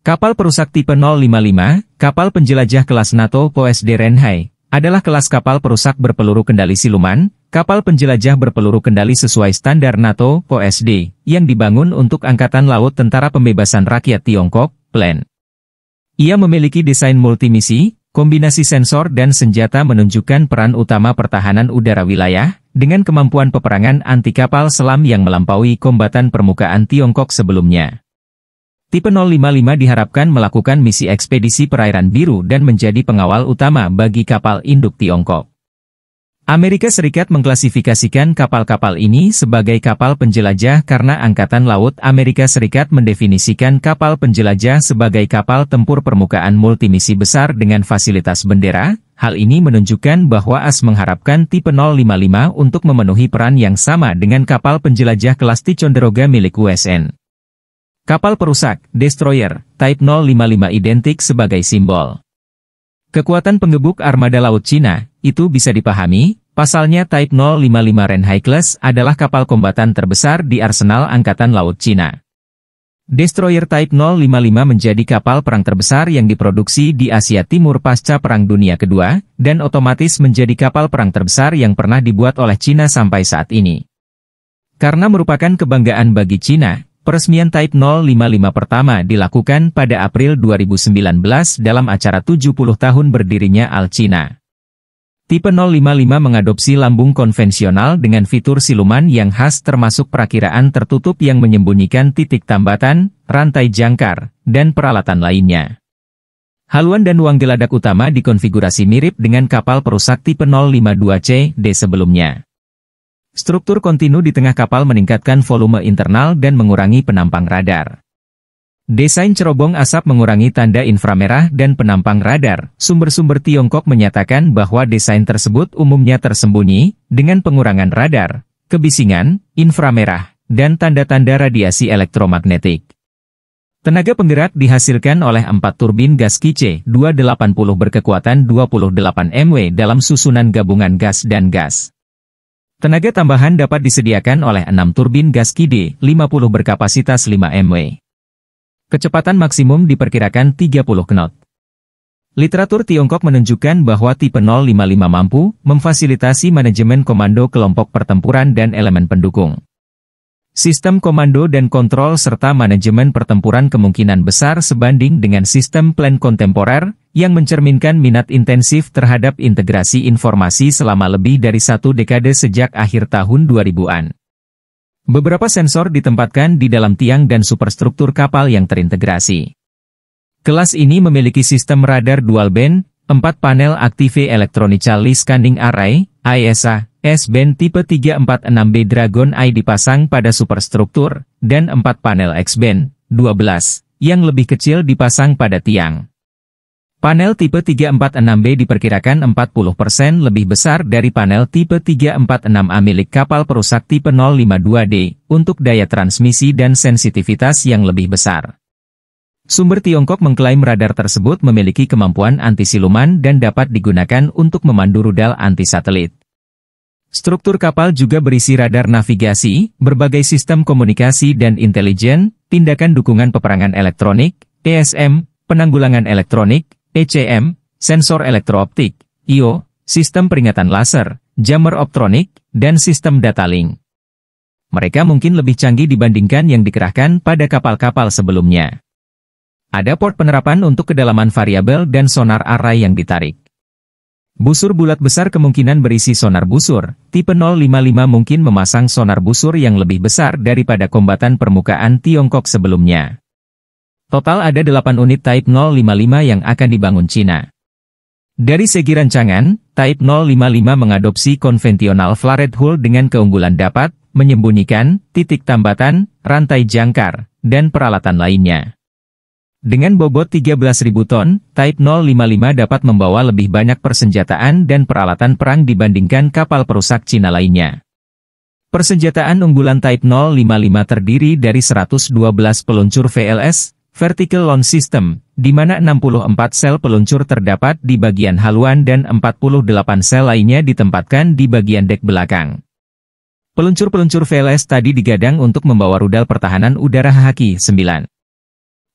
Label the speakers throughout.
Speaker 1: Kapal perusak tipe 055, kapal penjelajah kelas NATO POSD Renhai, adalah kelas kapal perusak berpeluru kendali siluman, kapal penjelajah berpeluru kendali sesuai standar NATO POSD, yang dibangun untuk Angkatan Laut Tentara Pembebasan Rakyat Tiongkok, PLAN. Ia memiliki desain multimisi, kombinasi sensor dan senjata menunjukkan peran utama pertahanan udara wilayah, dengan kemampuan peperangan anti kapal selam yang melampaui kombatan permukaan Tiongkok sebelumnya. Tipe 055 diharapkan melakukan misi ekspedisi perairan biru dan menjadi pengawal utama bagi kapal induk Tiongkok. Amerika Serikat mengklasifikasikan kapal-kapal ini sebagai kapal penjelajah karena Angkatan Laut Amerika Serikat mendefinisikan kapal penjelajah sebagai kapal tempur permukaan multimisi besar dengan fasilitas bendera. Hal ini menunjukkan bahwa AS mengharapkan tipe 055 untuk memenuhi peran yang sama dengan kapal penjelajah kelas Ticonderoga milik USN. Kapal perusak, destroyer, Type 055 identik sebagai simbol kekuatan penggebuk armada laut Cina. Itu bisa dipahami, pasalnya Type 055 Renhai Class adalah kapal kombatan terbesar di arsenal Angkatan Laut Cina. Destroyer Type 055 menjadi kapal perang terbesar yang diproduksi di Asia Timur pasca Perang Dunia Kedua, dan otomatis menjadi kapal perang terbesar yang pernah dibuat oleh Cina sampai saat ini. Karena merupakan kebanggaan bagi Cina, peresmian Type 055 pertama dilakukan pada April 2019 dalam acara 70 tahun berdirinya Al-Cina. Tipe 055 mengadopsi lambung konvensional dengan fitur siluman yang khas termasuk perakiraan tertutup yang menyembunyikan titik tambatan, rantai jangkar, dan peralatan lainnya. Haluan dan ruang geladak utama dikonfigurasi mirip dengan kapal perusak tipe 052CD sebelumnya. Struktur kontinu di tengah kapal meningkatkan volume internal dan mengurangi penampang radar. Desain cerobong asap mengurangi tanda inframerah dan penampang radar. Sumber-sumber Tiongkok menyatakan bahwa desain tersebut umumnya tersembunyi, dengan pengurangan radar, kebisingan, inframerah, dan tanda-tanda radiasi elektromagnetik. Tenaga penggerak dihasilkan oleh 4 turbin gas QC 280 berkekuatan 28 MW dalam susunan gabungan gas dan gas. Tenaga tambahan dapat disediakan oleh 6 turbin gas QD 50 berkapasitas 5 MW. Kecepatan maksimum diperkirakan 30 knot. Literatur Tiongkok menunjukkan bahwa tipe 055 mampu memfasilitasi manajemen komando kelompok pertempuran dan elemen pendukung. Sistem komando dan kontrol serta manajemen pertempuran kemungkinan besar sebanding dengan sistem plan kontemporer, yang mencerminkan minat intensif terhadap integrasi informasi selama lebih dari 1 dekade sejak akhir tahun 2000-an. Beberapa sensor ditempatkan di dalam tiang dan superstruktur kapal yang terintegrasi. Kelas ini memiliki sistem radar dual band, 4 panel Active Electronically Scanning Array, ISA, S-band tipe 346B Dragon Eye dipasang pada superstruktur, dan 4 panel X-band, 12, yang lebih kecil dipasang pada tiang. Panel tipe 346B diperkirakan 40% lebih besar dari panel tipe 346A milik kapal perusak tipe 052D, untuk daya transmisi dan sensitivitas yang lebih besar. Sumber Tiongkok mengklaim radar tersebut memiliki kemampuan anti-siluman dan dapat digunakan untuk memandu rudal anti-satelit. Struktur kapal juga berisi radar navigasi, berbagai sistem komunikasi dan intelijen, tindakan dukungan peperangan elektronik, ESM, penanggulangan elektronik, ECM, sensor elektrooptik, IO, sistem peringatan laser, jammer optronik, dan sistem data link. Mereka mungkin lebih canggih dibandingkan yang dikerahkan pada kapal-kapal sebelumnya. Ada port penerapan untuk kedalaman variabel dan sonar array yang ditarik. Busur bulat besar kemungkinan berisi sonar busur. Tipe 055 mungkin memasang sonar busur yang lebih besar daripada kombatan permukaan Tiongkok sebelumnya. Total ada 8 unit Type 055 yang akan dibangun Cina. Dari segi rancangan, Type 055 mengadopsi konvensional flared hull dengan keunggulan dapat menyembunyikan titik tambatan, rantai jangkar, dan peralatan lainnya. Dengan bobot 13.000 ton, Type 055 dapat membawa lebih banyak persenjataan dan peralatan perang dibandingkan kapal perusak Cina lainnya. Persenjataan unggulan Type 055 terdiri dari 112 peluncur VLS, Vertical Launch System, di mana 64 sel peluncur terdapat di bagian haluan dan 48 sel lainnya ditempatkan di bagian dek belakang. Peluncur-peluncur VLS tadi digadang untuk membawa rudal pertahanan udara HQ-9.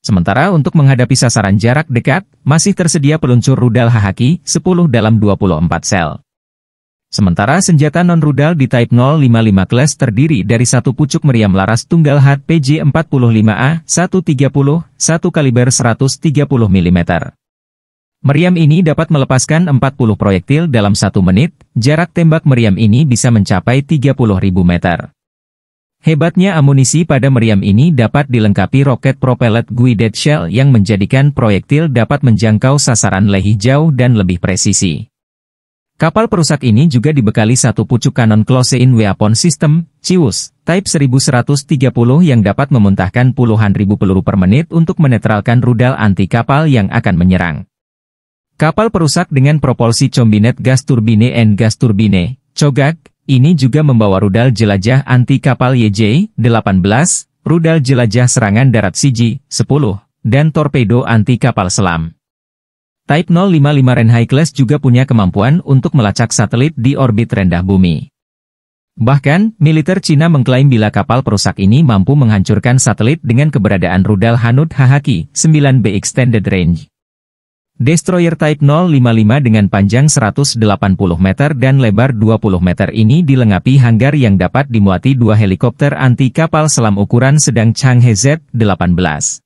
Speaker 1: Sementara untuk menghadapi sasaran jarak dekat, masih tersedia peluncur rudal Hahaki 10 dalam 24 sel. Sementara senjata non-rudal di Type 055 Class terdiri dari satu pucuk meriam laras tunggal HPJ-45A 130, satu kaliber 130 mm. Meriam ini dapat melepaskan 40 proyektil dalam 1 menit, jarak tembak meriam ini bisa mencapai 30.000 meter. Hebatnya amunisi pada meriam ini dapat dilengkapi roket propellet guided shell yang menjadikan proyektil dapat menjangkau sasaran lebih jauh dan lebih presisi. Kapal perusak ini juga dibekali satu pucuk kanon close-in weapon system, CIWS, Type 1130 yang dapat memuntahkan puluhan ribu peluru per menit untuk menetralkan rudal anti kapal yang akan menyerang. Kapal perusak dengan propulsi Combined Gas Turbine and Gas Turbine, COGAG, ini juga membawa rudal jelajah anti kapal YJ-18, rudal jelajah serangan darat CG-10, dan torpedo anti kapal selam. Type 055 Renhai Class juga punya kemampuan untuk melacak satelit di orbit rendah bumi. Bahkan, militer Cina mengklaim bila kapal perusak ini mampu menghancurkan satelit dengan keberadaan rudal Hanud Hahaki 9B Extended Range. Destroyer Type 055 dengan panjang 180 meter dan lebar 20 meter ini dilengkapi hanggar yang dapat dimuati 2 helikopter anti kapal selam ukuran sedang Changhe Z-18.